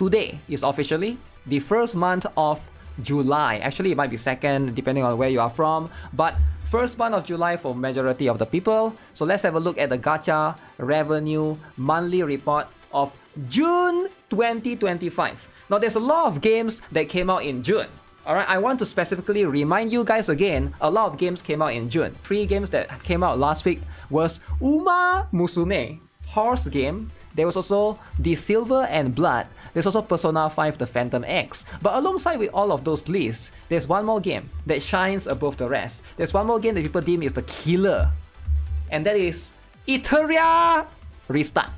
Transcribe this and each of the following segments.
today is officially the first month of July. Actually, it might be second depending on where you are from, but first month of July for majority of the people. So let's have a look at the Gacha revenue monthly report of June 2025. Now there's a lot of games that came out in June. Alright, I want to specifically remind you guys again, a lot of games came out in June. 3 games that came out last week was Uma Musume, horse game. There was also The Silver and Blood. There's also Persona 5 The Phantom X. But alongside with all of those lists, there's one more game that shines above the rest. There's one more game that people deem is the killer. And that is Iteria Restart.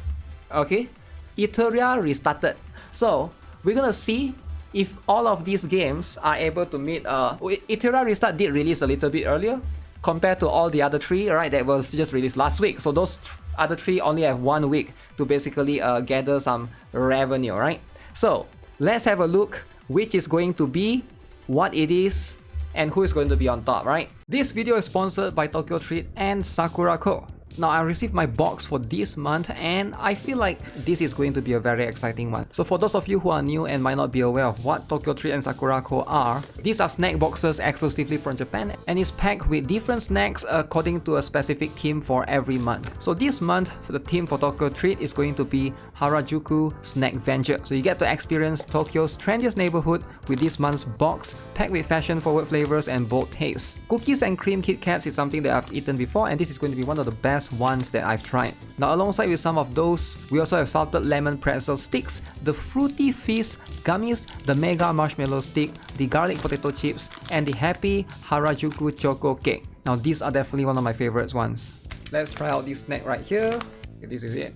Okay? Iteria Restarted. So, we're gonna see if all of these games are able to meet... Iteria Restart did release a little bit earlier compared to all the other 3, right, that was just released last week. So those other 3 only have 1 week to basically gather some revenue, right? So let's have a look which is going to be, what it is, and who is going to be on top, right? This video is sponsored by Tokyo Treat and Sakurako. Now I received my box for this month and I feel like this is going to be a very exciting one. So for those of you who are new and might not be aware of what Tokyo Treat and Sakurako are, these are snack boxes exclusively from Japan and it's packed with different snacks according to a specific theme for every month. So this month, the theme for Tokyo Treat is going to be Harajuku Snack Venture. So you get to experience Tokyo's trendiest neighborhood with this month's box packed with fashion-forward flavors and bold tastes. Cookies and cream Kit Kats is something that I've eaten before and this is going to be one of the best ones that I've tried. Now alongside with some of those, we also have salted lemon pretzel sticks, the fruity fizz gummies, the mega marshmallow stick, the garlic potato chips, and the happy Harajuku choco cake. Now these are definitely one of my favorites ones. Let's try out this snack right here. This is it.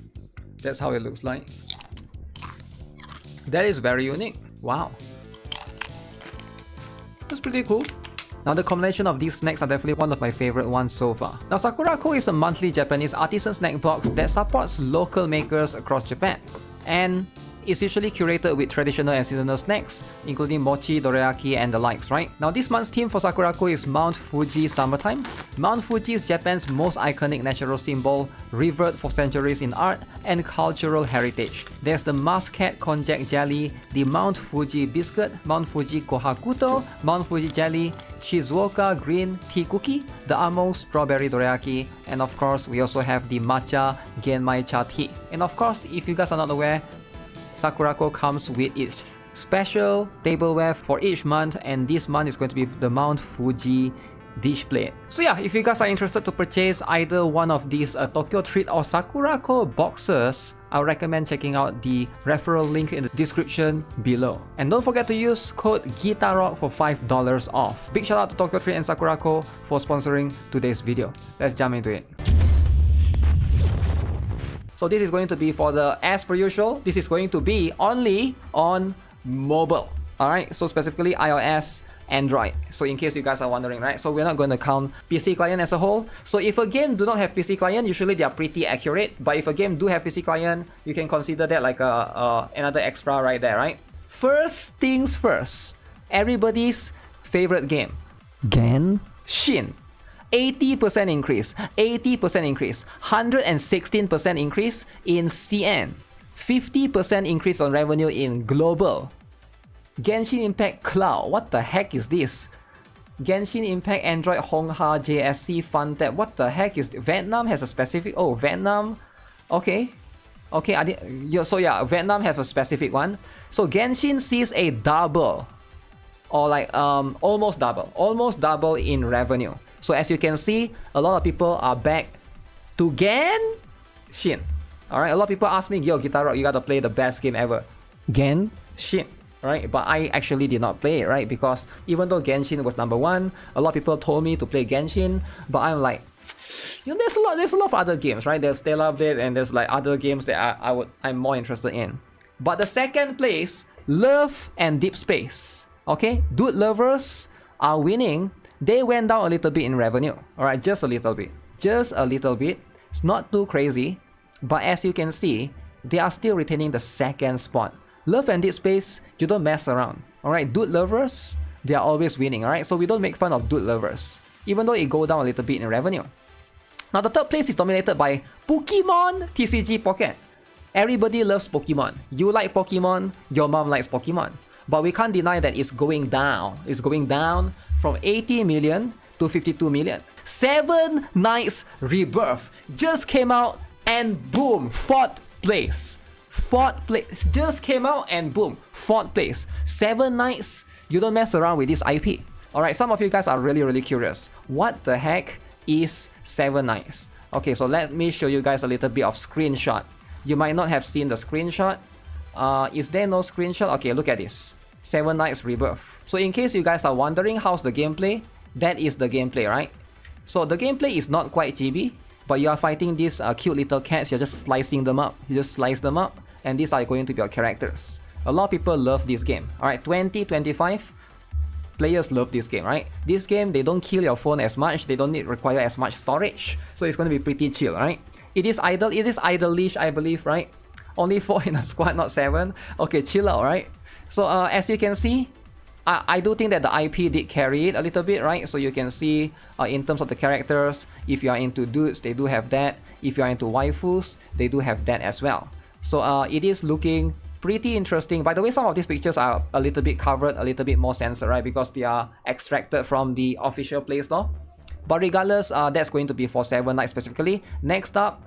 That's how it looks like. That is very unique. Wow. That's pretty cool. Now the combination of these snacks are definitely one of my favorite ones so far. Now Sakurako is a monthly Japanese artisan snack box that supports local makers across Japan. And it's usually curated with traditional and seasonal snacks, including mochi, dorayaki, and the likes, right? Now this month's theme for Sakurako is Mount Fuji Summertime. Mount Fuji is Japan's most iconic natural symbol, revered for centuries in art and cultural heritage. There's the Muscat Konjac Jelly, the Mount Fuji Biscuit, Mount Fuji Kohakuto, Mount Fuji Jelly, Shizuoka Green Tea Cookie, the Amo Strawberry Dorayaki, and of course we also have the Matcha Genmai Cha Tea. And of course, if you guys are not aware, Sakurako comes with its special tableware for each month, and this month is going to be the Mount Fuji dish plate. So yeah, if you guys are interested to purchase either one of these Tokyo Treat or Sakurako boxes, I would recommend checking out the referral link in the description below. And don't forget to use code GuitarRock for $5 off. Big shout out to Tokyo Treat and Sakurako for sponsoring today's video. Let's jump into it. So this is going to be for the, as per usual, this is going to be only on mobile. Alright, so specifically iOS, Android. So in case you guys are wondering, right? So we're not going to count PC client as a whole. So if a game do not have PC client, usually they are pretty accurate. But if a game do have PC client, you can consider that like another extra right there, right? First things first, everybody's favorite game, Genshin. 80% increase, 80% increase, 116% increase in CN, 50% increase on revenue in global. Genshin Impact Cloud, what the heck is this? Genshin Impact Android Hongha JSC Fun Tab, what the heck is this? Vietnam has a specific, oh Vietnam, okay. Okay, so yeah, Vietnam have a specific one. So Genshin sees a double, or like almost double in revenue. So as you can see, a lot of people are back to Genshin. Alright, a lot of people ask me, yo, GuitarRock, you gotta play the best game ever. Genshin, right? But I actually did not play it, right? Because even though Genshin was #1, a lot of people told me to play Genshin, but I'm like, you know, there's a lot of other games, right? There's Stellar Blade and there's like other games that I'm more interested in. But the second place, Love and Deep Space. Okay, Dude Lovers are winning. They went down a little bit in revenue. Alright, just a little bit. Just a little bit. It's not too crazy. But as you can see, they are still retaining the second spot. Love and Deep Space, you don't mess around. Alright, Dude Lovers, they are always winning. Alright, so we don't make fun of Dude Lovers, even though it go down a little bit in revenue. Now the third place is dominated by Pokemon TCG Pocket. Everybody loves Pokemon. You like Pokemon, your mom likes Pokemon. But we can't deny that it's going down. It's going down from 80 million to 52 million. Seven Nights Rebirth just came out and boom, 4th place. 4th place. Just came out and boom, 4th place. 7 Nights. You don't mess around with this IP. Alright, some of you guys are really curious. What the heck is 7 Nights? Okay, so let me show you guys a little bit of screenshot. You might not have seen the screenshot. Is there no screenshot? Okay, look at this. 7 Nights Rebirth. So in case you guys are wondering how's the gameplay, that is the gameplay, right? So the gameplay is not quite chibi, but you are fighting these cute little cats. You're just slicing them up. You just slice them up, and these are going to be your characters. A lot of people love this game. Alright, 2025 players love this game, right? This game, they don't kill your phone as much. They don't require as much storage. So it's going to be pretty chill, right? It is idle-ish, I believe, right? Only 4 in a squad, not 7. Okay, chill out, right? So as you can see, I do think that the IP did carry it a little bit, right? So you can see in terms of the characters, if you are into dudes, they do have that. If you are into waifus, they do have that as well. So it is looking pretty interesting. By the way, some of these pictures are a little bit covered, a little bit more censored, right? Because they are extracted from the official Play Store. But regardless, that's going to be for 7 Nights specifically. Next up,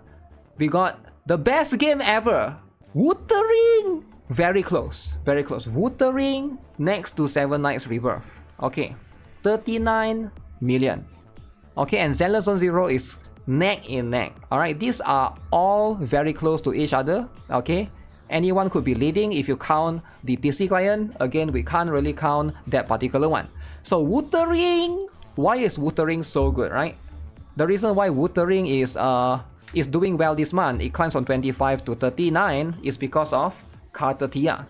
we got the best game ever, Wuthering. Very close, very close. Wuthering next to 7 Nights Rebirth. Okay, 39 million. Okay, and Zenless Zone Zero is neck in neck. Alright, these are all very close to each other. Okay, anyone could be leading if you count the PC client. Again, we can't really count that particular one. So Wuthering, why is Wuthering so good, right? The reason why Wuthering is doing well this month, it climbs from 25 to 39, is because of Carter TR.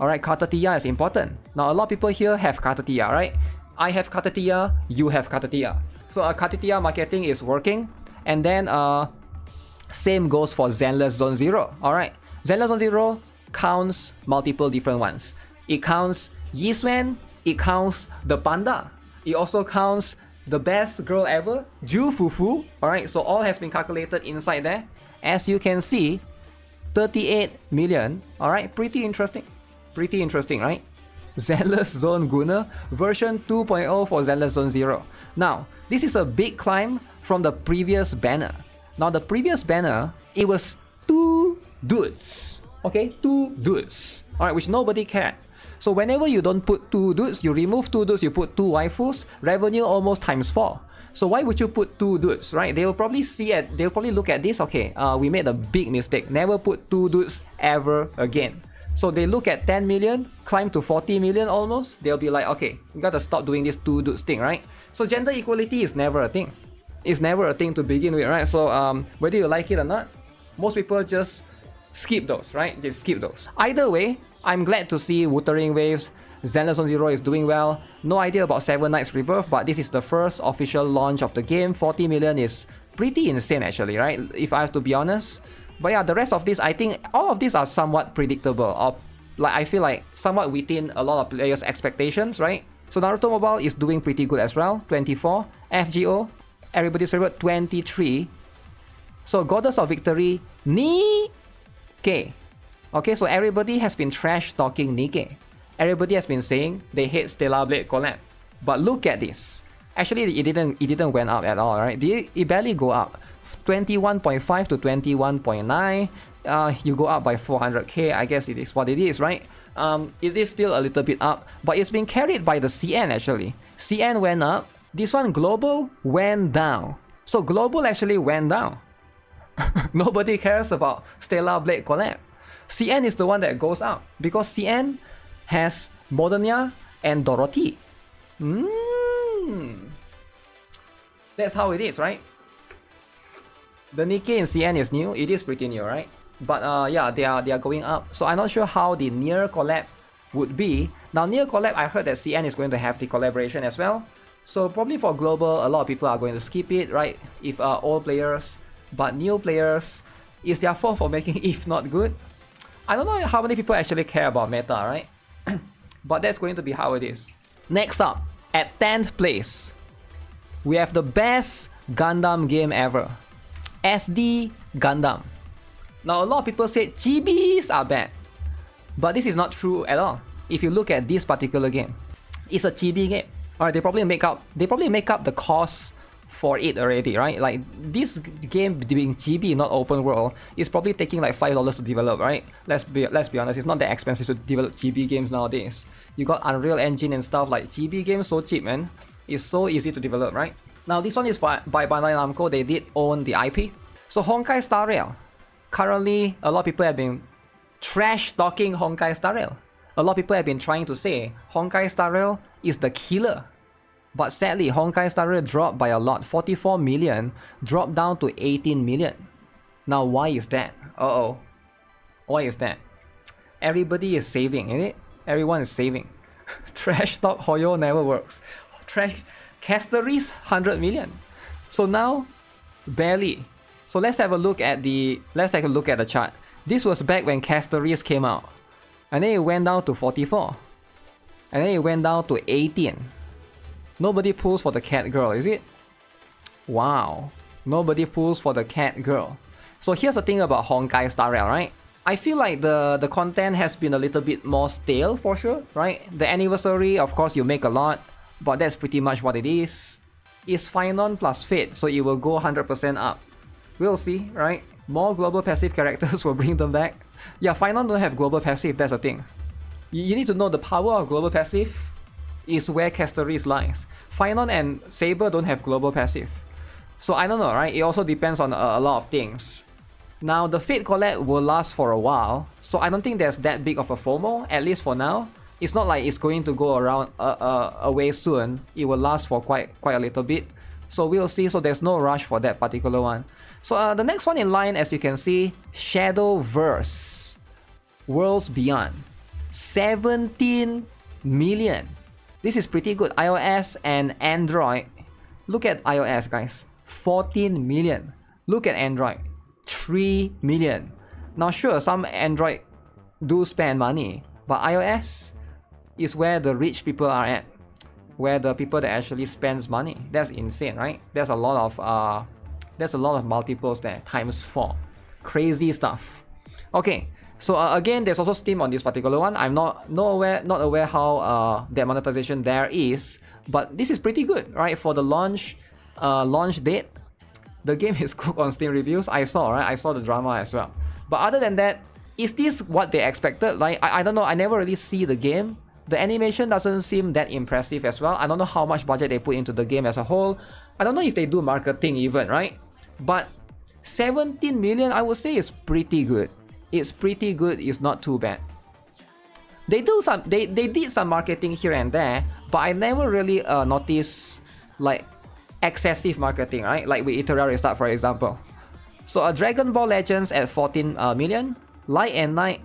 Alright, Carter TR is important. Now, a lot of people here have Carter TR, right? I have Carter TR, you have Carter TR. So Carter TR marketing is working. And then same goes for Zenless Zone Zero. Alright, Zenless Zone Zero counts multiple different ones. It counts Yiswen, it counts the panda. It also counts the best girl ever, Ju Fufu. Alright, so all has been calculated inside there. As you can see, 38 million. Alright, pretty interesting, right? Zenless Zone Gunner version 2.0 for Zenless Zone Zero. Now, this is a big climb from the previous banner. Now, the previous banner, it was 2 dudes. Okay, 2 dudes. Alright, which nobody cared. So whenever you don't put 2 dudes, you remove 2 dudes, you put 2 waifus, revenue almost times 4. So why would you put 2 dudes, right? They will probably look at this, okay, we made a big mistake. Never put 2 dudes ever again. So they look at 10 million, climb to 40 million almost. They'll be like, okay, we gotta stop doing this 2 dudes thing, right? So gender equality is never a thing. It's never a thing to begin with, right? So whether you like it or not, most people just skip those, right? Just skip those. Either way, I'm glad to see Wuthering Waves, Zenless Zone Zero is doing well. No idea about 7 Nights Rebirth, but this is the first official launch of the game. 40 million is pretty insane actually, right? If I have to be honest. But yeah, the rest of this, I think all of these are somewhat predictable. Or like I feel like somewhat within a lot of players' expectations, right? So Naruto Mobile is doing pretty good as well. 24. FGO, everybody's favorite, 23. So Goddess of Victory, Nikke. Okay, so everybody has been trash talking Nikke. Everybody has been saying they hate Stellar Blade collab. But look at this. Actually, it didn't went up at all, right? It barely go up. 21.5 to 21.9. You go up by 400k. I guess it is what it is, right? It is still a little bit up, but it's been carried by the CN actually. CN went up. This one, Global, went down. So Global actually went down. Nobody cares about Stellar Blade collab. CN is the one that goes up because CN has Modernia and Dorothy. That's how it is, right? The Nikke in CN is new. It is pretty new, right? But yeah, they are going up. So I'm not sure how the Nier collab would be. Now Nier collab, I heard that CN is going to have the collaboration as well. So probably for global, a lot of people are going to skip it, right? If old players, but new players, is their fault for making if not good? I don't know how many people actually care about meta, right? But that's going to be how it is. Next up, at 10th place, we have the best Gundam game ever. SD Gundam. Now, a lot of people say GBs are bad, but this is not true at all. If you look at this particular game, it's a GB game. Alright, they probably make up the cost for it already, right? Like this game being GB, not open world, is probably taking like $5 to develop, right? Let's be honest, it's not that expensive to develop GB games nowadays. You got Unreal Engine and stuff. Like GB games so cheap, man. It's so easy to develop, right? Now this one is by Bandai Namco. They did own the IP. So Honkai Star Rail. Currently, a lot of people have been trash talking Honkai Star Rail. A lot of people have been trying to say Honkai Star Rail is the killer. But sadly, Honkai Star Rail dropped by a lot. 44 million dropped down to 18 million. Now why is that? Uh-oh. Why is that? Everybody is saving, isn't it? Everyone is saving. Trash talk Hoyo never works. Trash Casteries 100 million. So now, barely. So let's take a look at the chart. This was back when Casteries came out. And then it went down to 44. And then it went down to 18. Nobody pulls for the cat girl, is it? Wow. Nobody pulls for the cat girl. So here's the thing about Honkai Star Rail, right? I feel like the content has been a little bit more stale for sure, right? The anniversary, of course, you make a lot, but that's pretty much what it is. It's Finon plus Fate, so it will go 100% up. We'll see, right? More global passive characters will bring them back. Yeah, Finon don't have global passive, that's the thing. You need to know the power of global passive is where Casteries lies. Finon and Saber don't have global passive. So I don't know, right? It also depends on a lot of things. Now, the Fate collab will last for a while, so I don't think there's that big of a FOMO, at least for now. It's not like it's going to go around away soon. It will last for quite a little bit. So we'll see, so there's no rush for that particular one. So the next one in line, as you can see, Shadowverse Worlds Beyond. 17 million. This is pretty good. iOS and Android. Look at iOS, guys. 14 million. Look at Android. 3 million. Now sure, some Android do spend money, but iOS is where the rich people are at. Where the people that actually spends money. That's insane, right? There's a lot of multiples there, times 4. Crazy stuff. Okay. So again, there's also Steam on this particular one. I'm not aware how their monetization there is, but this is pretty good, right? For the launch date, the game is cooked on Steam reviews. I saw the drama as well. But other than that, is this what they expected? Like I don't know. I never really see the game. The animation doesn't seem that impressive as well. I don't know how much budget they put into the game as a whole. I don't know if they do marketing even, right? But 17 million, I would say, is pretty good. It's pretty good, it's not too bad. They did some marketing here and there, but I never really noticed like excessive marketing, right? Like with Iterary Start, for example. So Dragon Ball Legends at 14 million. Light and Night,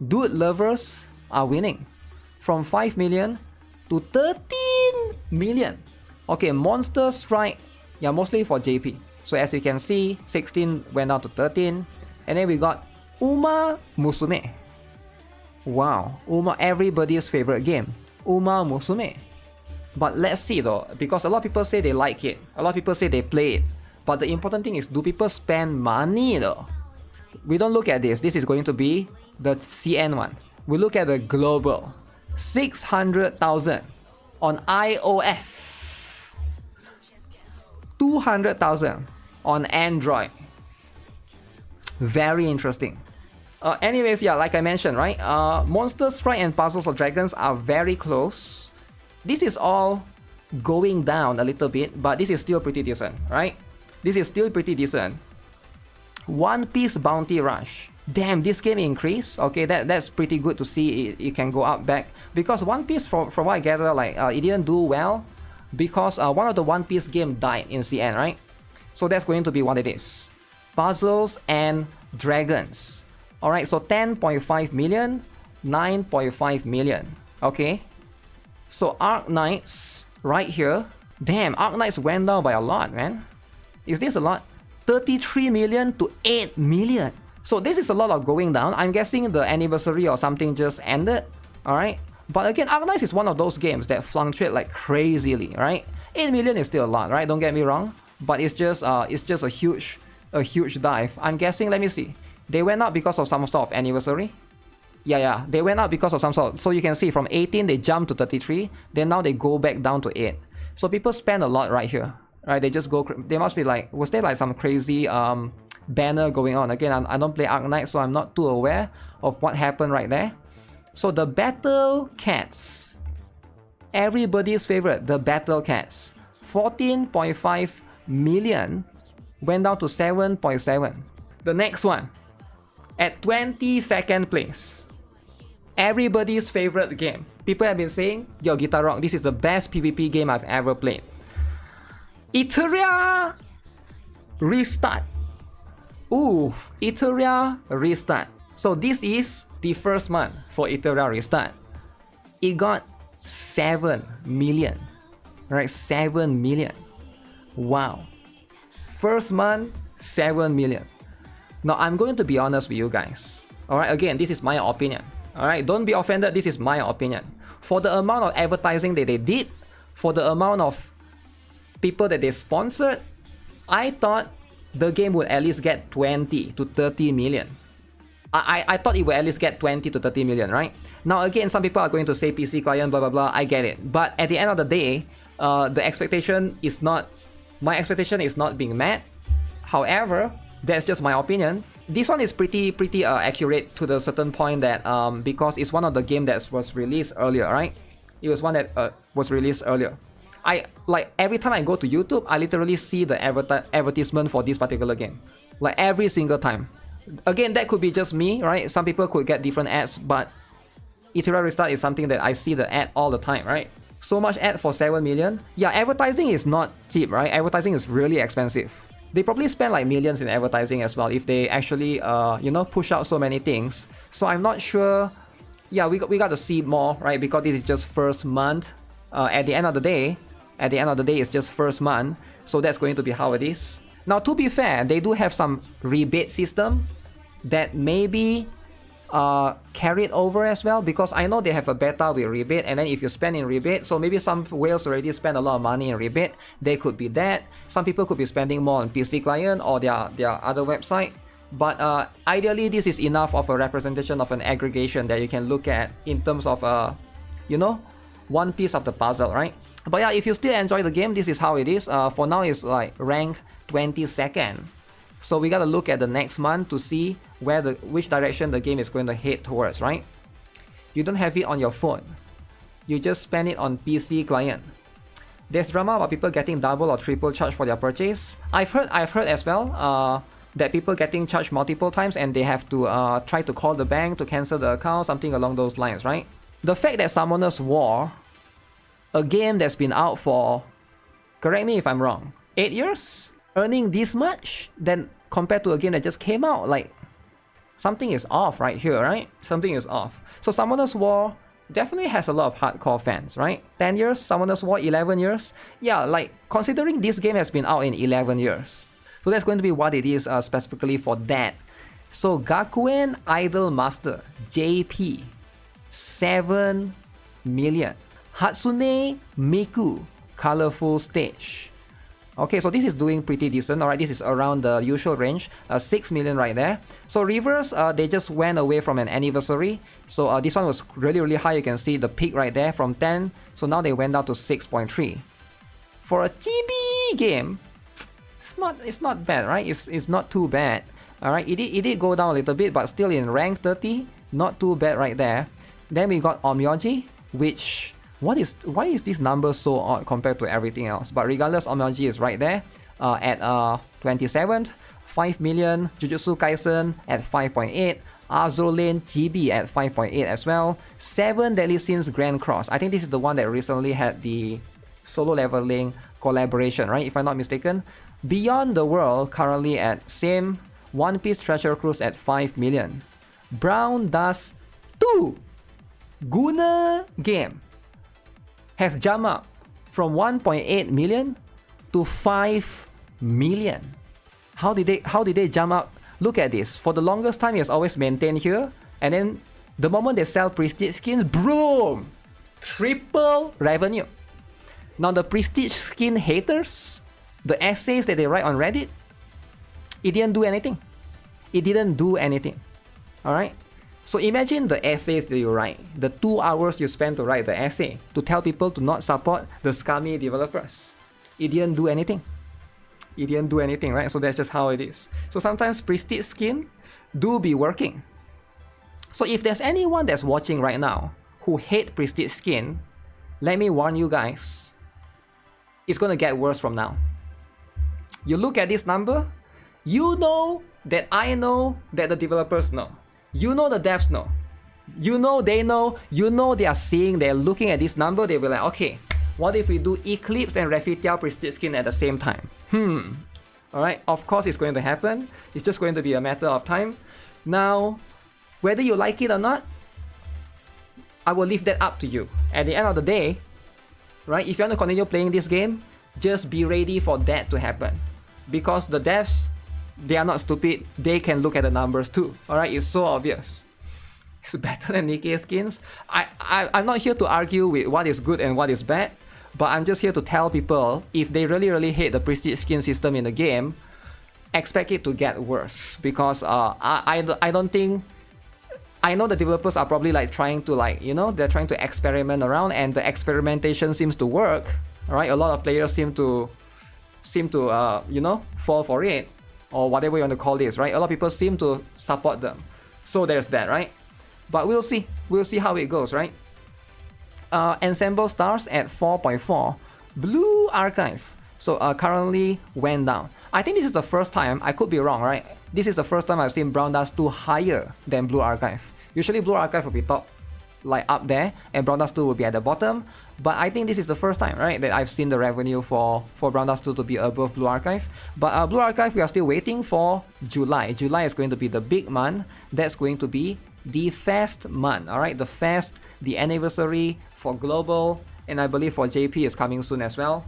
Dude Lovers are winning. From 5 million to 13 million. Okay, Monster Strike, yeah, mostly for JP. So as you can see, 16 went down to 13. And then we got Uma Musume. Wow, Uma, everybody's favorite game. Uma Musume. But let's see though, because a lot of people say they like it. A lot of people say they play it. But the important thing is, do people spend money though? We don't look at this. This is going to be the CN one. We look at the global. 600,000 on iOS. 200,000 on Android. Very interesting. Anyways, yeah, like I mentioned, right? Monster Strike and Puzzles of Dragons are very close. This is all going down a little bit, but this is still pretty decent, right? This is still pretty decent. One Piece Bounty Rush. Damn, this game increased. Okay, that's pretty good to see it can go up back. Because One Piece, from what I gather, like it didn't do well because one of the One Piece game died in CN, right? So that's going to be what it is. Puzzles and Dragons. Alright, so 10.5 million, 9.5 million. Okay. So Arc Knights right here. Damn, Arc Knights went down by a lot, man. Is this a lot? 33 million to 8 million. So this is a lot of going down. I'm guessing the anniversary or something just ended. Alright. But again, Arc Knights is one of those games that fluctuate like crazily, right? 8 million is still a lot, right? Don't get me wrong. But it's just a huge dive. I'm guessing, let me see. They went up because of some sort of anniversary. Yeah, they went up because of some sort. So you can see from 18 they jumped to 33, then now they go back down to 8. So people spend a lot right here, right? They just go, they must be like, was there like some crazy banner going on? Again, I don't play Arknight, so I'm not too aware of what happened right there. So the Battle Cats, everybody's favorite, the Battle Cats, 14.5 million went down to 7.7. The next one, at 22nd place, everybody's favorite game. People have been saying, yo, GuitarRock, this is the best PvP game I've ever played. Eteria Restart. Oof, Eteria Restart. So this is the first month for Eteria Restart. It got 7 million. Right, 7 million. Wow. First month, 7 million. Now, I'm going to be honest with you guys. Alright, again, this is my opinion. Alright, don't be offended, this is my opinion. For the amount of advertising that they did, for the amount of people that they sponsored, I thought the game would at least get 20 to 30 million. I thought it would at least get 20 to 30 million, right? Now, again, some people are going to say PC client, blah, blah, blah. I get it. But at the end of the day, the expectation is not... My expectation is not being met. However, that's just my opinion. This one is pretty accurate to the certain point that because it's one of the game that was released earlier, right? It was one that was released earlier. I like every time I go to YouTube, I literally see the advertisement for this particular game, like every single time. Again, that could be just me, right? Some people could get different ads, but Eteria Restart is something that I see the ad all the time, right? So much ad for 7 million. Yeah, advertising is not cheap, right? Advertising is really expensive. They probably spend like millions in advertising as well if they actually, push out so many things. So I'm not sure. Yeah, we got to see more, right? Because this is just first month. At the end of the day, it's just first month. So that's going to be how it is. Now, to be fair, they do have some rebate system that maybe carried over as well, because I know they have a beta with rebate, and then if you spend in rebate, so maybe some whales already spend a lot of money in rebate, they could be that. Some people could be spending more on PC client or their other website, but ideally this is enough of a representation of an aggregation that you can look at in terms of one piece of the puzzle, right? But yeah, if you still enjoy the game, this is how it is. For now, it's like rank 22nd. So we gotta look at the next month to see which direction the game is going to head towards, right? You don't have it on your phone. You just spend it on PC client. There's drama about people getting double or triple charged for their purchase. I've heard as well that people getting charged multiple times and they have to try to call the bank to cancel the account, something along those lines, right? The fact that Summoner's War, a game that's been out for, correct me if I'm wrong, 8 years? Earning this much, then compared to a game that just came out, like something is off right here, right? Something is off. So Summoner's War definitely has a lot of hardcore fans, right? 10 years, Summoner's War, 11 years. Yeah, like considering this game has been out in 11 years. So that's going to be what it is specifically for that. So Gakuen Idol Master, JP, 7 million. Hatsune Miku, Colorful Stage. Okay, so this is doing pretty decent. Alright, this is around the usual range, 6 million right there. So Reverse, they just went away from an anniversary. So this one was really high. You can see the peak right there from 10. So now they went down to 6.3. For a chibi game, it's not bad, right? It's not too bad. Alright, it did go down a little bit, but still in rank 30, not too bad right there. Then we got Omyoji, which... why is this number so odd compared to everything else? But regardless, Omyoji is right there at 27th, 5 million. Jujutsu Kaisen at 5.8. Azur Lane GB at 5.8 as well. 7 Deadly Sins Grand Cross. I think this is the one that recently had the solo leveling collaboration, right? If I'm not mistaken. Beyond the World currently at same. One Piece Treasure Cruise at 5 million. Brown Dust 2 Guna Game has jumped up from 1.8 million to 5 million. How did they jump up? Look at this. For the longest time, it's always maintained here, and then the moment they sell prestige skins, boom, triple revenue. Now the prestige skin haters, the essays that they write on Reddit, it didn't do anything. It didn't do anything. Alright? So imagine the essays that you write, the 2 hours you spend to write the essay, to tell people to not support the scummy developers. It didn't do anything. It didn't do anything, right? So that's just how it is. So sometimes prestige skin do be working. So if there's anyone that's watching right now who hate prestige skin, let me warn you guys, it's gonna get worse from now. You look at this number, you know that I know that the developers know. You know the devs know. You know they know. You know they are seeing, they're looking at this number, they'll be like, okay, what if we do Eclipse and Refitial prestige skin at the same time? Alright, of course it's going to happen. It's just going to be a matter of time. Now, whether you like it or not, I will leave that up to you. At the end of the day, right, if you want to continue playing this game, just be ready for that to happen. Because the devs, they are not stupid, they can look at the numbers too. Alright, it's so obvious. It's better than Nikke skins. I'm not here to argue with what is good and what is bad, but I'm just here to tell people, if they really hate the prestige skin system in the game, expect it to get worse. Because I don't think... I know the developers are probably like trying to they're trying to experiment around, and the experimentation seems to work. Alright, a lot of players seem to fall for it, or whatever you want to call this, right? A lot of people seem to support them. So there's that, right? But we'll see how it goes, right? Ensemble stars at 4.4. Blue Archive, so currently went down. I think this is the first time, I could be wrong, right? This is the first time I've seen Brown Dust 2 higher than Blue Archive. Usually Blue Archive will be top, like up there, and Brown Dust 2 will be at the bottom. But I think this is the first time, right, that I've seen the revenue for Brown Dust 2 to be above Blue Archive. But Blue Archive, we are still waiting for July. July is going to be the big month. That's going to be the fest month, alright? The fest, the anniversary for global, and I believe for JP is coming soon as well.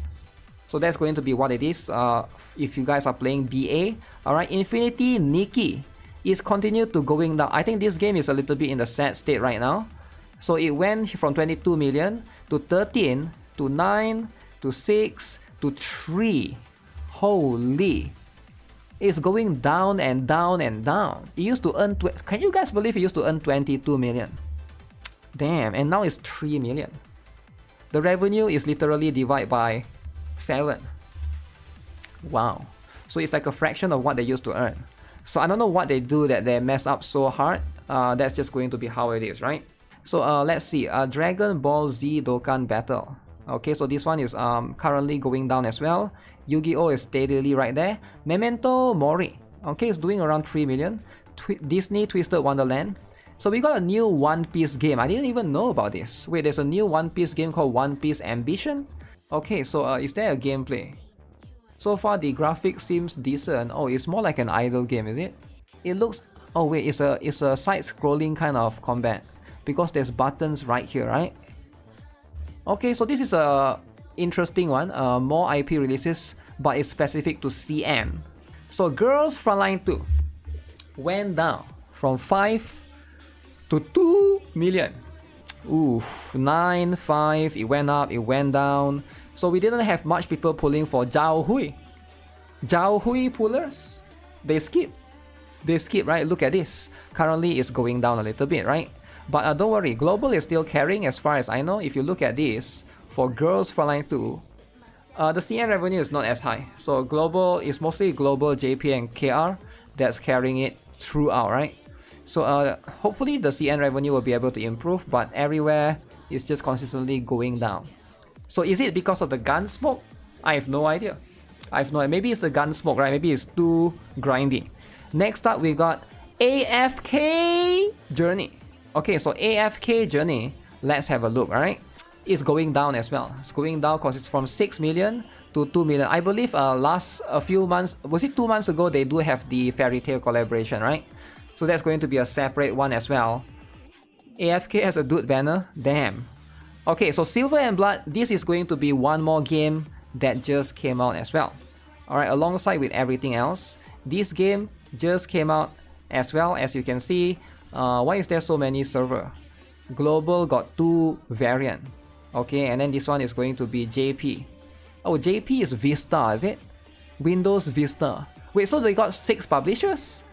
So that's going to be what it is if you guys are playing BA. Alright, Infinity Nikke is continued to going down. I think this game is a little bit in the sad state right now. So it went from 22 million to 13 to 9 to 6 to 3. Holy. It's going down and down and down. It used to earn... Can you guys believe it used to earn 22 million? Damn, and now it's 3 million. The revenue is literally divided by 7. Wow. So it's like a fraction of what they used to earn. So I don't know what they do that they mess up so hard. That's just going to be how it is, right? So let's see. Dragon Ball Z Dokkan Battle. Okay, so this one is currently going down as well. Yu-Gi-Oh! Is steadily right there. Memento Mori. Okay, it's doing around 3 million. Disney Twisted Wonderland. So we got a new One Piece game. I didn't even know about this. Wait, there's a new One Piece game called One Piece Ambition? Okay, so is there a gameplay? So far the graphics seems decent. Oh, it's more like an idle game, is it? It looks... Oh wait, it's a side-scrolling kind of combat. Because there's buttons right here, right? Okay, so this is a interesting one. More IP releases, but it's specific to CN. So Girls Frontline 2 went down from 5 to 2 million. Oof, 9, 5, it went up, it went down. So we didn't have much people pulling for Zhao Hui. Zhao Hui pullers, they skip. They skip, right? Look at this. Currently it's going down a little bit, right? But don't worry, Global is still carrying as far as I know. If you look at this, for Girls Frontline 2, the CN revenue is not as high. So Global is mostly Global, JP and KR that's carrying it throughout, right? So hopefully the CN revenue will be able to improve, but everywhere it's just consistently going down. So is it because of the gun smoke? I have no idea. Maybe it's the gun smoke, right? Maybe it's too grindy. Next up, we got AFK Journey. Okay, so AFK Journey, let's have a look, alright? It's going down as well. It's going down because it's from 6 million to 2 million. I believe a few months, was it 2 months ago, they do have the Fairy Tail collaboration, right? So that's going to be a separate one as well. AFK has a dude banner, damn. Okay, so Silver and Blood, this is going to be one more game that just came out as well. Alright, alongside with everything else, this game just came out as well. As you can see, why is there so many server? Global got 2 variant. Okay, and then this one is going to be JP. Oh, JP is Vista, is it? Windows Vista. Wait, so they got 6 publishers?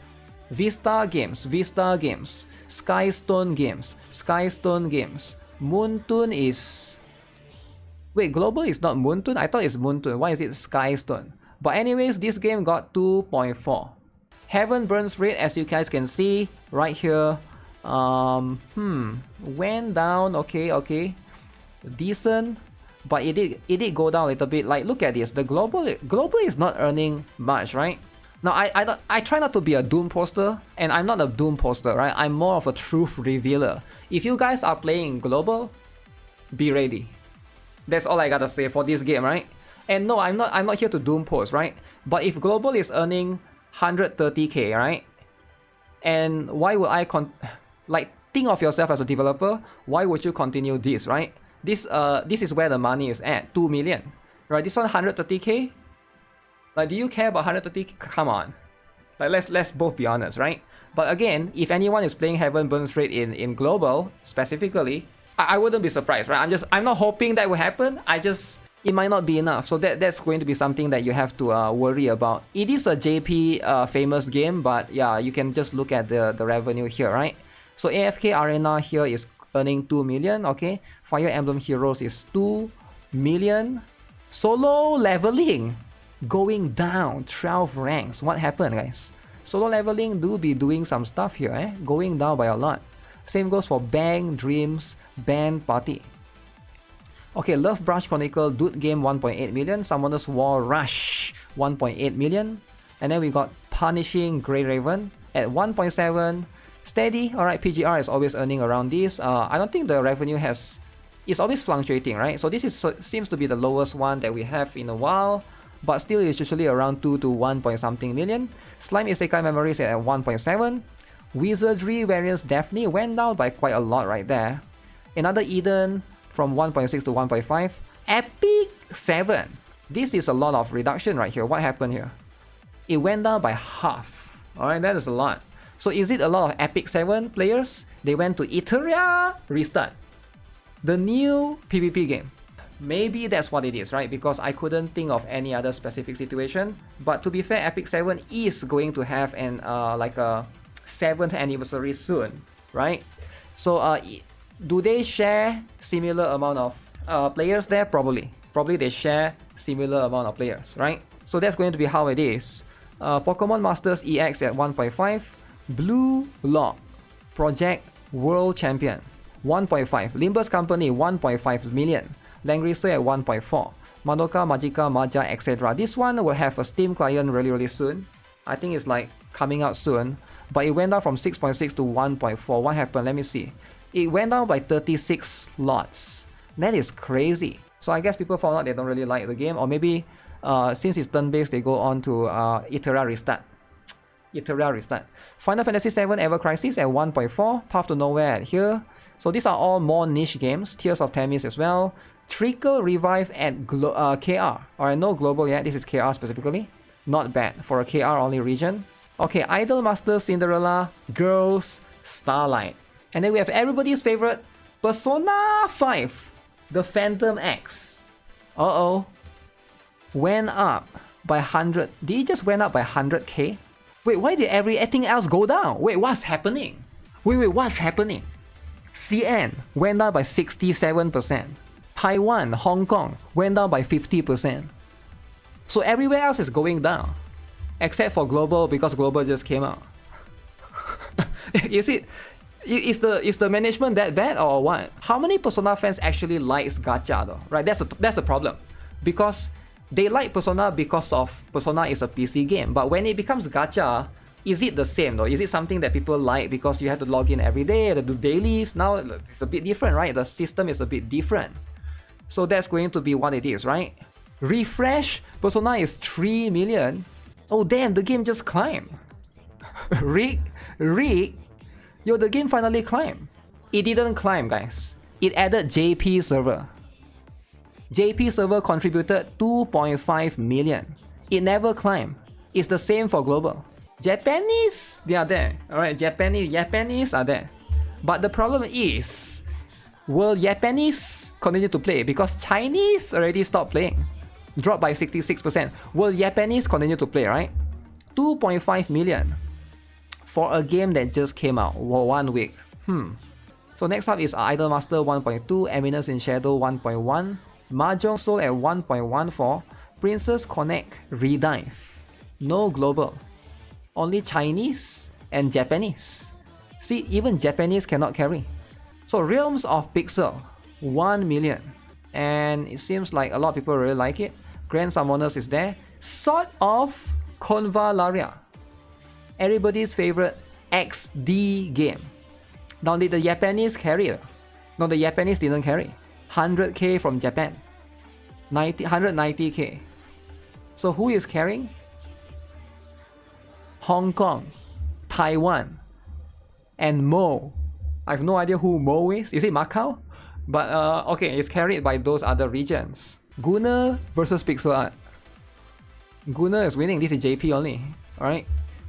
Vista Games, Skystone Games. Moontoon is... Wait, global is not Moontoon? I thought it's Moontoon. Why is it Skystone? But anyways, this game got 2.4. Heaven Burns Red, as you guys can see right here. Went down. Okay. Decent. But it did go down a little bit. Like, look at this. The global is not earning much, right? Now, I try not to be a doom poster, and I'm not a doom poster, right? I'm more of a truth revealer. If you guys are playing global, be ready. That's all I gotta say for this game, right? And no, I'm not here to doom post, right? But if global is earning 130k, right? And why would I think of yourself as a developer? Why would you continue this, right? This is where the money is at, 2 million, right? This one 130k. Like, do you care about 130k? Come on, like let's both be honest, right? But again, if anyone is playing Heaven Burns Red in global specifically, I wouldn't be surprised, right? I'm not hoping that will happen. It might not be enough, so that's going to be something that you have to worry about. It is a JP famous game, but yeah, you can just look at the revenue here, right? So AFK Arena here is earning 2 million, okay? Fire Emblem Heroes is 2 million. Solo leveling going down 12 ranks. What happened, guys? Solo leveling do be doing some stuff here, going down by a lot. Same goes for Bang Dreams Band Party. Okay, Love Brush Chronicle Dude Game 1.8 million. Summoner's War Rush 1.8 million. And then we got Punishing Grey Raven at 1.7. Steady, alright, PGR is always earning around this. I don't think the revenue it's always fluctuating, right? So this seems to be the lowest one that we have in a while, but still it's usually around 2 to 1 point something million. Slime Isekai Memories at 1.7. Wizardry Variants definitely went down by quite a lot right there. Another Eden from 1.6 to 1.5. Epic 7. This is a lot of reduction right here. What happened here? It went down by half. Alright, that is a lot. So is it a lot of Epic 7 players? They went to Iteria Restart, the new PvP game. Maybe that's what it is, right? Because I couldn't think of any other specific situation. But to be fair, Epic 7 is going to have an like a 7th anniversary soon, right? So do they share similar amount of players there? Probably they share similar amount of players, right? So that's going to be how it is. Pokemon Masters EX at 1.5. Blue Lock Project World Champion 1.5. Limbus Company 1.5 million. Langrisser at 1.4. Madoka Magica Maja, etc. This one will have a Steam client really soon. I think it's like coming out soon. But it went down from 6.6 to 1.4. What happened? Let me see. It went down by 36 slots. That is crazy. So I guess people found out they don't really like the game, or maybe since it's turn-based, they go on to Iteria Restart. Final Fantasy VII Ever Crisis at 1.4. Path to Nowhere at here. So these are all more niche games. Tears of Themis as well. Trickle Revive at KR. Alright, no global yet. This is KR specifically. Not bad for a KR only region. Okay, Idol Master Cinderella Girls Starlight. And then we have everybody's favorite Persona 5. The Phantom X. Went up by 100. Did it just went up by 100k? Wait, why did everything else go down? Wait, what's happening? Wait, what's happening? CN went down by 67%. Taiwan, Hong Kong went down by 50%. So everywhere else is going down. Except for global, because global just came out. Is the management that bad or what? How many Persona fans actually likes Gacha though? Right, that's the problem. Because they like Persona because of Persona is a PC game. But when it becomes Gacha, is it the same though? Is it something that people like because you have to log in every day, you have to do dailies? Now it's a bit different, right? The system is a bit different. So that's going to be what it is, right? Refresh, Persona is 3 million. Oh damn, the game just climbed. Rick, yo, the game finally climbed. It didn't climb, guys. It added JP server. JP server contributed 2.5 million. It never climbed. It's the same for global. Japanese, they are there. Alright, Japanese are there. But the problem is, will Japanese continue to play? Because Chinese already stopped playing. Dropped by 66%. Will Japanese continue to play, right? 2.5 million. for a game that just came out for 1 week. So next up is Idolmaster 1.2, Eminence in Shadow 1.1, Mahjong Soul at 1.14, Princess Connect Redive. No global, only Chinese and Japanese. See, even Japanese cannot carry. So Realms of Pixel, 1 million. And it seems like a lot of people really like it. Grand Summoners is there. Sword of Convalaria, everybody's favorite XD game. Now did the Japanese carry it? No, the Japanese didn't carry. 100k from Japan, 190k. So who is carrying? Hong Kong, Taiwan, and Mo. I have no idea who Mo is. Is it Macau? But okay, it's carried by those other regions. Gunnar versus Pixel Art. Gunnar is winning. This is JP only. Alright.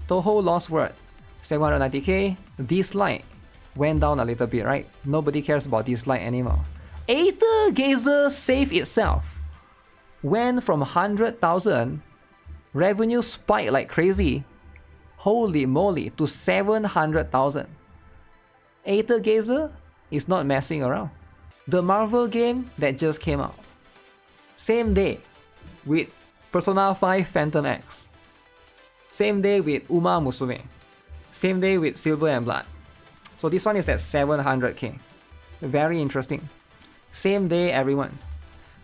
Toho Lost Word, 790k. Dislike went down a little bit, right? Nobody cares about Dislike anymore. Aether Gazer saved itself. Went from 100,000, revenue spiked like crazy. Holy moly, to 700,000. Aether Gazer is not messing around. The Marvel game that just came out, same day with Persona 5 Phantom X, same day with Uma Musume, same day with Silver and Blood. So this one is at 700k. Very interesting. Same day, everyone.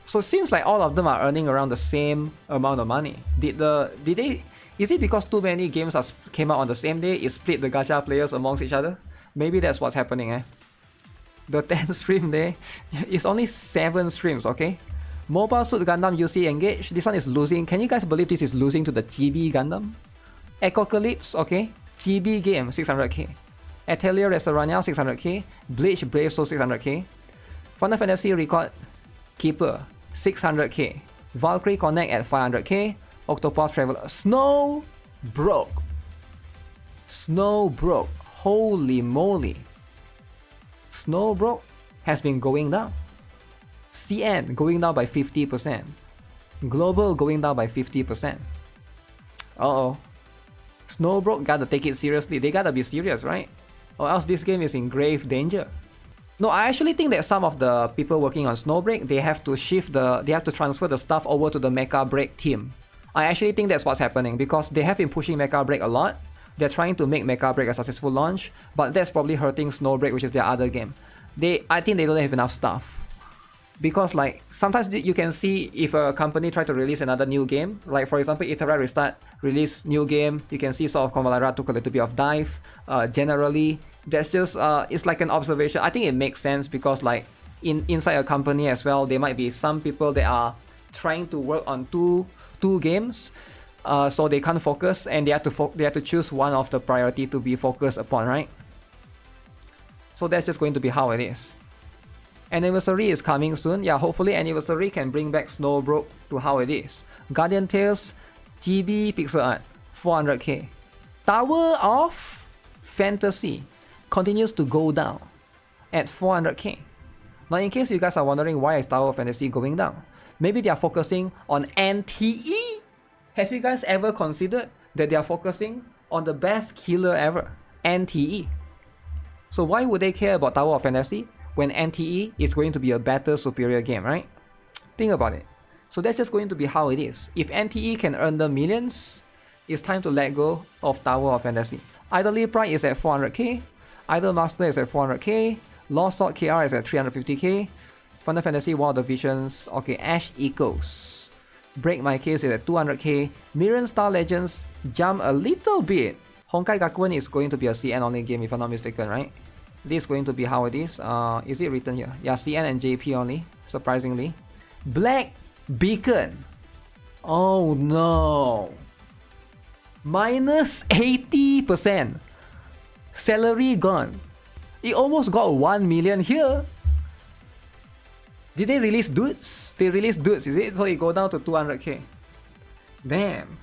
So it seems like all of them are earning around the same amount of money. Is it because too many games came out on the same day, it split the gacha players amongst each other? Maybe that's what's happening, The 10th stream day is only 7 streams, okay? Mobile Suit Gundam UC Engage, this one is losing. Can you guys believe this is losing to the Chibi Gundam? Ecocalypse, okay? Chibi game, 600k. Atelier Restaurania, 600k. Bleach Brave Soul, 600k. Final Fantasy Record Keeper, 600k. Valkyrie Connect at 500k. Octopath Traveler. Snow broke. Holy moly. Snow broke has been going down. CN going down by 50%. Global going down by 50%. Snowbroke gotta take it seriously. They gotta be serious, right? Or else this game is in grave danger. No, I actually think that some of the people working on Snowbreak, they have to transfer the stuff over to the Mecha Break team. I actually think that's what's happening because they have been pushing Mecha Break a lot. They're trying to make Mecha Break a successful launch, but that's probably hurting Snowbreak, which is their other game. I think they don't have enough stuff. Because like sometimes you can see if a company try to release another new game, like for example Itera Restart release new game, you can see Sword of Convalara took a little bit of dive. Generally, that's just it's like an observation. I think it makes sense because like inside a company as well, there might be some people that are trying to work on two games, so they can't focus and they have to choose one of the priority to be focused upon, right? So that's just going to be how it is. Anniversary is coming soon. Yeah, hopefully Anniversary can bring back Snowbroke to how it is. Guardian Tales, GB pixel art, 400k. Tower of Fantasy continues to go down at 400k. Now in case you guys are wondering why is Tower of Fantasy going down, maybe they are focusing on NTE. Have you guys ever considered that they are focusing on the best killer ever, NTE? So why would they care about Tower of Fantasy when NTE is going to be a better, superior game, right? Think about it. So that's just going to be how it is. If NTE can earn the millions, it's time to let go of Tower of Fantasy. Idol Pride is at 400k. Idol Master is at 400k. Lost Sword KR is at 350k. Final Fantasy War of the Visions, okay, Ash Echoes. Break My Case is at 200k. Mirren Star Legends jump a little bit. Honkai Gakuen is going to be a CN only game if I'm not mistaken, right? This is going to be how it is. Is it written here? Yeah, CN and JP only, surprisingly. Black Beacon. Oh no. Minus 80%. Salary gone. It almost got 1 million here. Did they release dudes? They released dudes, is it? So it go down to 200k. Damn.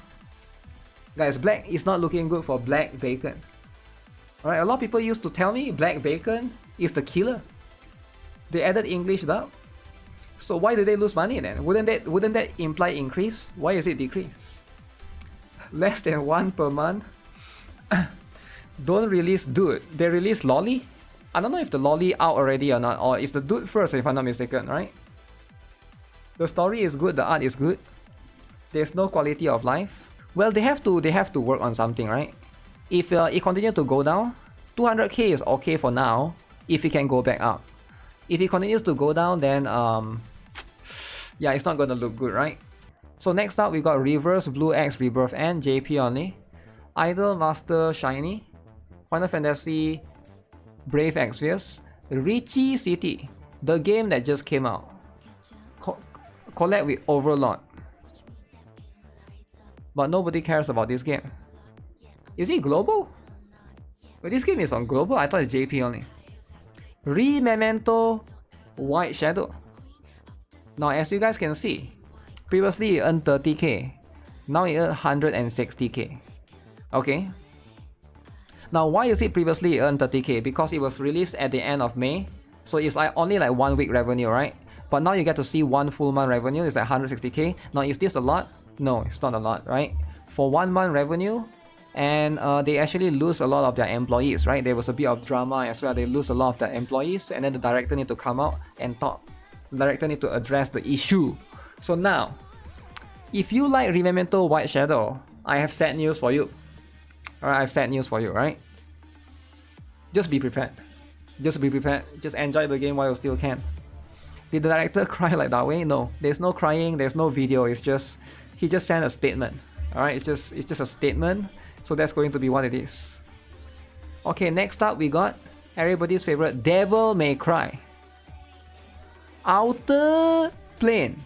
Guys, black is not looking good for Black Bacon. Alright, a lot of people used to tell me Black Bacon is the killer. They added English dub. So why do they lose money then? Wouldn't that imply increase? Why is it decrease? Less than 1 per month. Don't release dude. They release lolly? I don't know if the lolly out already or not, or it's the dude first if I'm not mistaken, right? The story is good, the art is good. There's no quality of life. Well, they have to work on something, right? If it continues to go down, 200k is okay for now if it can go back up. If it continues to go down, then yeah, it's not gonna look good, right? So next up we got Reverse, Blue X, Rebirth, and JP only. Idol Master Shiny, Final Fantasy, Brave Exvius, Richie City, the game that just came out. Collab with Overlord. But nobody cares about this game. Is it global? But this game is on global? I thought it's JP only. Memento White Shadow. Now as you guys can see, previously it earned 30k. Now it earned 160k. Okay. Now why is it previously earned 30k? Because it was released at the end of May. So it's like only like 1 week revenue, right? But now you get to see 1 full month revenue. It's like 160k. Now is this a lot? No, it's not a lot, right? For 1 month revenue, and they actually lose a lot of their employees, right? There was a bit of drama as well. They lose a lot of their employees, and then the director need to come out and talk. The director need to address the issue. So now, if you like Memento White Shadow, I have sad news for you. Alright, I have sad news for you, right? Just be prepared. Just be prepared. Just enjoy the game while you still can. Did the director cry like that way? No. There's no crying, there's no video, it's just he just sent a statement. Alright, it's just a statement. So that's going to be what it is. Okay, next up we got everybody's favorite Devil May Cry. Outer Plane.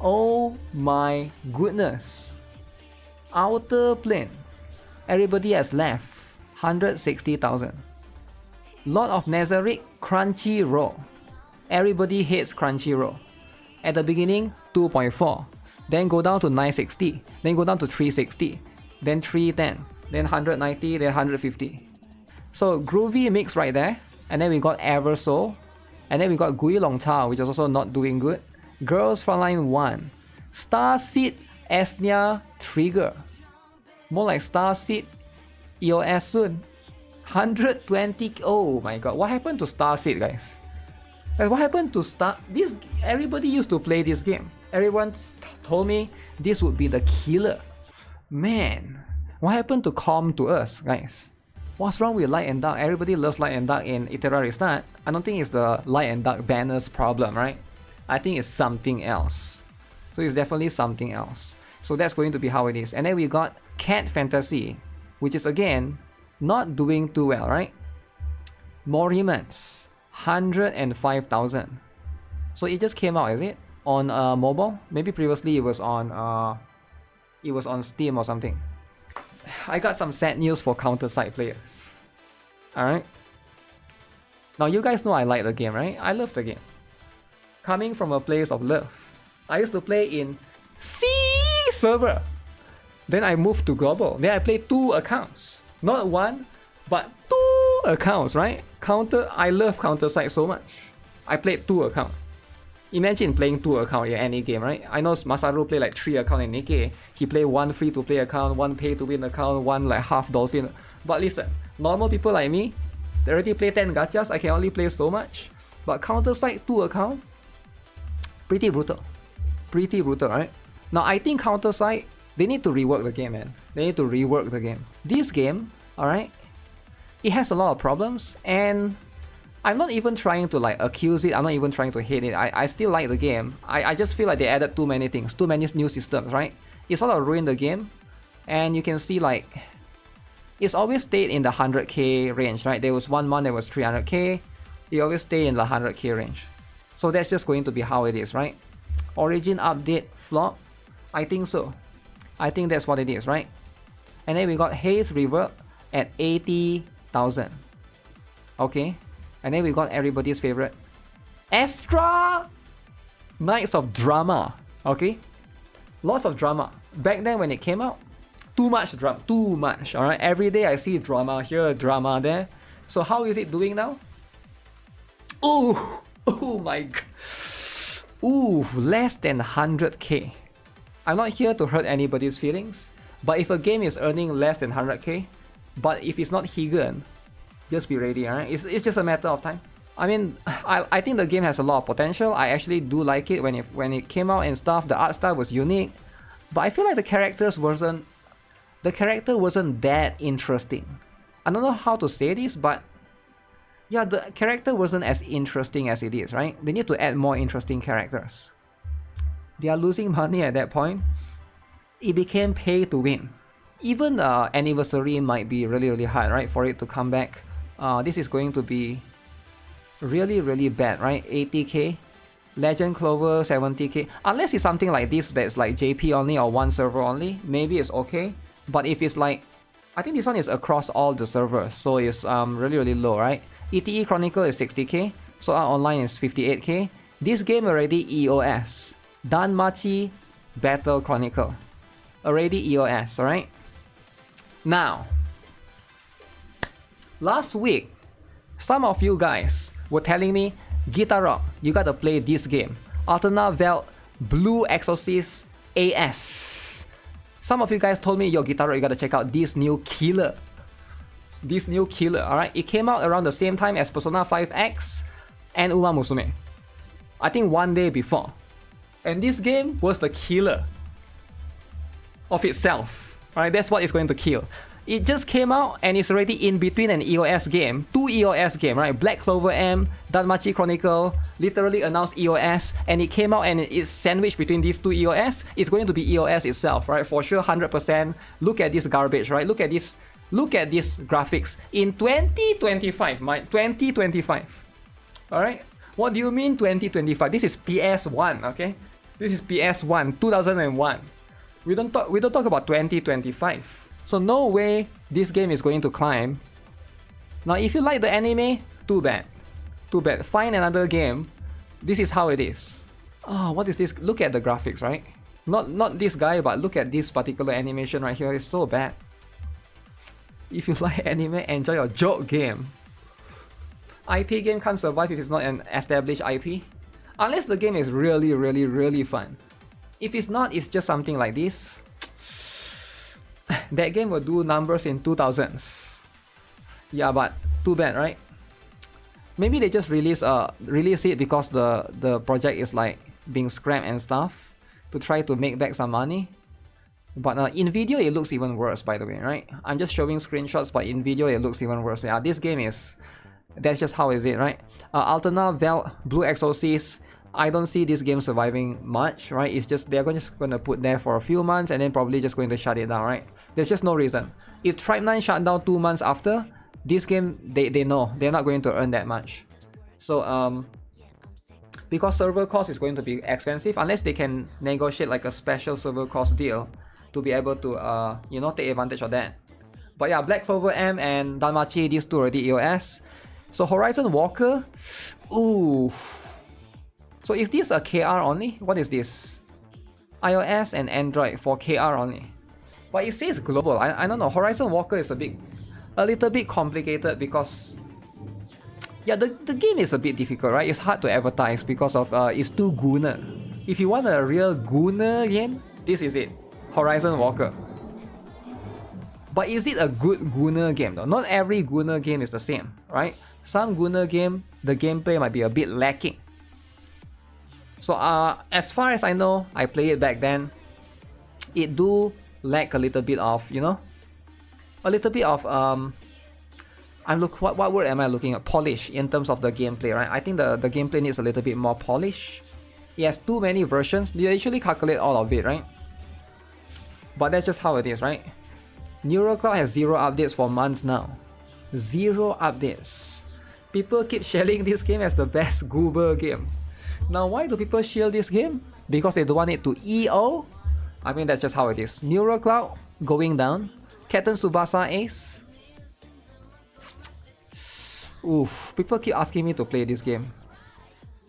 Oh my goodness. Outer Plane. Everybody has left 160,000. Lot of Nazarick, Crunchyroll. Everybody hates Crunchyroll. At the beginning, 2.4. Then go down to 960. Then go down to 360. Then 310. Then 190. Then 150. So groovy mix right there. And then we got Eversoul. And then we got Gui Long Tao, which is also not doing good. Girls Frontline 1. Starseed Esnia Trigger. More like Starseed EOS soon. 120. Oh my god. What happened to Starseed, guys? Like, what happened to this? Everybody used to play this game. Everyone told me this would be the killer. Man, what happened to Calm to us, guys? What's wrong with Light and Dark? Everybody loves Light and Dark in Itera Restart. I don't think it's the Light and Dark banners problem, right? I think it's something else. So it's definitely something else. So that's going to be how it is. And then we got Cat Fantasy, which is again not doing too well, right? Morimans, 105,000. So it just came out, is it? On mobile? Maybe previously it was on Steam or something. I got some sad news for counter-side players. Alright? Now you guys know I like the game, right? I love the game. Coming from a place of love. I used to play in C server. Then I moved to global. Then I played 2 accounts. Not 1, but 2 accounts, right? I love counter-side so much. I played 2 accounts. Imagine playing 2 accounts in any game, right? I know Masaru played like 3 accounts in Nikke. He played 1 free-to-play account, 1 pay-to-win account, 1 like half dolphin. But listen, normal people like me, they already play 10 gachas, I can only play so much. But counter-side 2 accounts, pretty brutal. Pretty brutal, right? Now I think counter-side, they need to rework the game, man. They need to rework the game. This game, alright, it has a lot of problems, and I'm not even trying to like accuse it, I'm not even trying to hate it. I still like the game. I just feel like they added too many things, too many new systems, right? It sort of ruined the game. And you can see like, it's always stayed in the 100k range, right? There was 1 month that was 300k. It always stay in the 100k range. So that's just going to be how it is, right? Origin update flop? I think so. I think that's what it is, right? And then we got Haze Reverb at 80,000. Okay. And then we got everybody's favorite Astra Knights of Drama. Okay. Lots of drama. Back then when it came out, too much drama. Too much. Alright. Every day I see drama here, drama there. So how is it doing now? Oh, oh my god. Ooh, less than 100k. I'm not here to hurt anybody's feelings, but if a game is earning less than 100k, But if it's not Higan, just be ready, alright? It's just a matter of time. I mean, I think the game has a lot of potential. I actually do like it when it came out and stuff. The art style was unique, but I feel like the character wasn't that interesting. I don't know how to say this, but yeah, the character wasn't as interesting as it is, right? They need to add more interesting characters. They are losing money at that point. It became pay to win. Even anniversary might be really hard, right, for it to come back. This is going to be really bad, right? 80k. Legend Clover 70k. Unless it's something like this that's like JP only or one server only, maybe it's okay. But if it's like, I think this one is across all the servers, so it's really low, right? ETE Chronicle is 60k, so our online is 58k. This game already EOS. Danmachi Battle Chronicle. Already EOS, alright? Now, last week, some of you guys were telling me, GuitarRock, you gotta play this game. Alterna Velt Blue Exorcist AS. Some of you guys told me, yo, GuitarRock, you gotta check out this new killer. This new killer, alright? It came out around the same time as Persona 5X and Uma Musume. I think one day before. And this game was the killer of itself. Alright, that's what it's going to kill. It just came out and it's already in between an EOS game, two EOS game, right? Black Clover M, Danmachi Chronicle, literally announced EOS, and it came out and it's sandwiched between these two EOS. It's going to be EOS itself, right? For sure, 100%. Look at this garbage, right? Look at this graphics in 2025, Mike. 2025. Alright? What do you mean 2025? This is PS1, okay? This is PS1, 2001. We don't talk about 2025. So no way this game is going to climb. Now if you like the anime, too bad. Too bad. Find another game. This is how it is. Oh, what is this? Look at the graphics, right? Not this guy, but look at this particular animation right here. It's so bad. If you like anime, enjoy your joke game. IP game can't survive if it's not an established IP. Unless the game is really fun. If it's not, it's just something like this. That game will do numbers in 2000s. Yeah, but too bad, right? Maybe they just release it because the project is like being scrapped and stuff to try to make back some money. But in video it looks even worse, by the way, right? I'm just showing screenshots, but in video it looks even worse. Yeah, this game is... that's just how is it, right? Alterna Velt Blue Exorcist. I don't see this game surviving much, right? It's just they're just gonna put there for a few months and then probably just going to shut it down, right? There's just no reason. If Tribe 9 shut down 2 months after, this game, they know they're not going to earn that much. So because server cost is going to be expensive, unless they can negotiate like a special server cost deal to be able to you know, take advantage of that. But yeah, Black Clover M and Danmachi, these two already EOS. So Horizon Walker, ooh. So is this a KR only? What is this? iOS and Android for KR only. But it says global. I don't know. Horizon Walker is a little bit complicated because yeah, the game is a bit difficult, right? It's hard to advertise because of it's too Gunner. If you want a real Gunner game, this is it. Horizon Walker. But is it a good Gunner game though? Not every Gunner game is the same, right? Some Gunner game, the gameplay might be a bit lacking. So as far as I know, I played it back then. It do lack a little bit of, you know, a little bit of what word am I looking at? Polish in terms of the gameplay, right? I think the gameplay needs a little bit more polish. It has too many versions. They usually calculate all of it, right? But that's just how it is, right? NeuroCloud has 0 updates for months now. 0 updates. People keep shelling this game as the best Goober game. Now, why do people shield this game? Because they don't want it to EO? I mean, that's just how it is. NeuroCloud going down. Captain Tsubasa Ace. Oof, people keep asking me to play this game.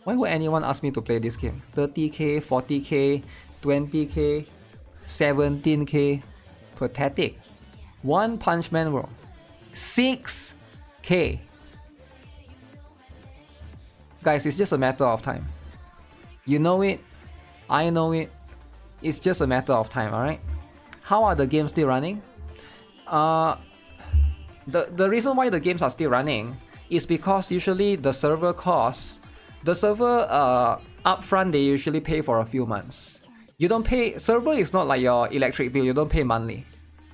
Why would anyone ask me to play this game? 30k, 40k, 20k, 17k. Pathetic. One Punch Man World. 6k. Guys, it's just a matter of time. You know it, I know it. It's just a matter of time, alright? How are the games still running? The reason why the games are still running is because usually the server costs, the server upfront they usually pay for a few months. You don't pay, server is not like your electric bill, you don't pay monthly.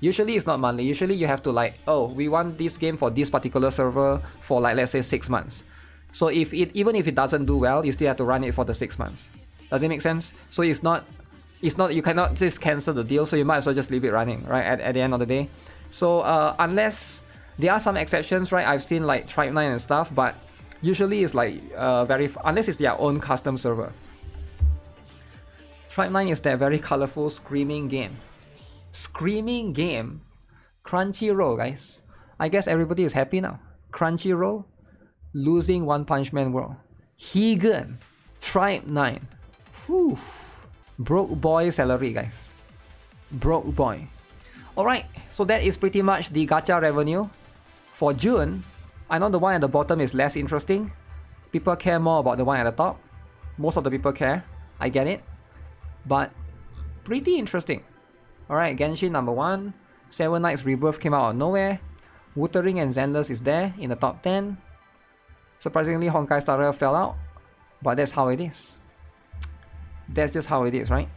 Usually it's not monthly, usually you have to like, oh, we want this game for this particular server for like let's say 6 months. So even if it doesn't do well, you still have to run it for the 6 months. Does it make sense? So it's not, you cannot just cancel the deal, so you might as well just leave it running, right, at the end of the day. So unless, there are some exceptions, right, I've seen like Tribe9 and stuff, but usually it's like unless it's their own custom server. Tribe9 is that very colorful screaming game. Screaming game? Crunchyroll, guys. I guess everybody is happy now. Crunchyroll, losing One Punch Man World. Higan, Tribe9. Whew. Broke boy salary, guys. Broke boy. Alright, so that is pretty much the gacha revenue. For June, I know the one at the bottom is less interesting. People care more about the one at the top. Most of the people care. I get it. But pretty interesting. Alright, Genshin number 1. Seven Knights Rebirth came out of nowhere. Wuthering and Zenless is there in the top 10. Surprisingly, Honkai Star Rail fell out. But that's how it is. That's just how it is, right?